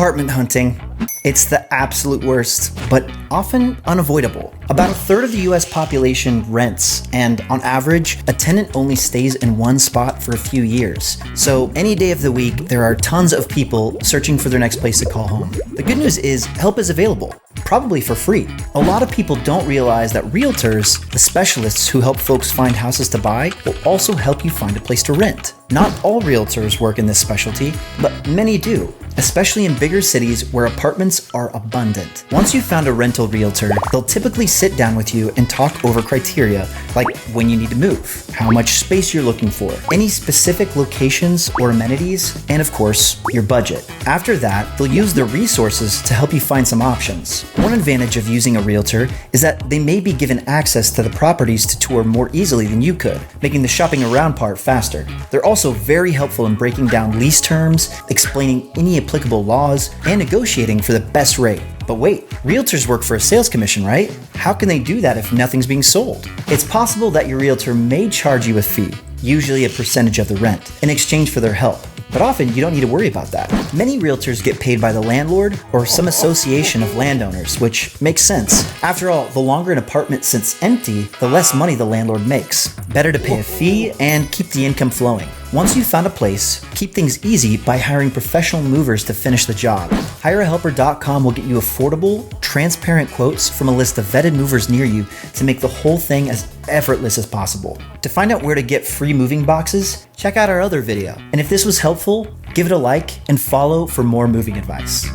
Apartment hunting. It's the absolute worst, but often unavoidable. About a third of the US population rents, and on average, a tenant only stays in one spot for a few years. So any day of the week, there are tons of people searching for their next place to call home. The good news is help is available, probably for free. A lot of people don't realize that realtors, the specialists who help folks find houses to buy, will also help you find a place to rent. Not all realtors work in this specialty, but many do, especially in bigger cities where apartments are abundant. Once you've found a rental realtor, they'll typically sit down with you and talk over criteria like when you need to move, how much space you're looking for, any specific locations or amenities, and of course, your budget. After that, they'll use their resources to help you find some options. One advantage of using a realtor is that they may be given access to the properties to tour more easily than you could, making the shopping around part faster. They're also very helpful in breaking down lease terms, explaining any applicable laws, and negotiating for the best rate. But wait, realtors work for a sales commission, right? How can they do that if nothing's being sold? It's possible that your realtor may charge you a fee, usually a percentage of the rent, in exchange for their help. But often you don't need to worry about that. Many realtors get paid by the landlord or some association of landowners, which makes sense. After all, the longer an apartment sits empty, the less money the landlord makes. Better to pay a fee and keep the income flowing. Once you've found a place, keep things easy by hiring professional movers to finish the job. HireAHelper.com will get you affordable, transparent quotes from a list of vetted movers near you to make the whole thing as effortless as possible. To find out where to get free moving boxes, check out our other video. And if this was helpful, give it a like and follow for more moving advice.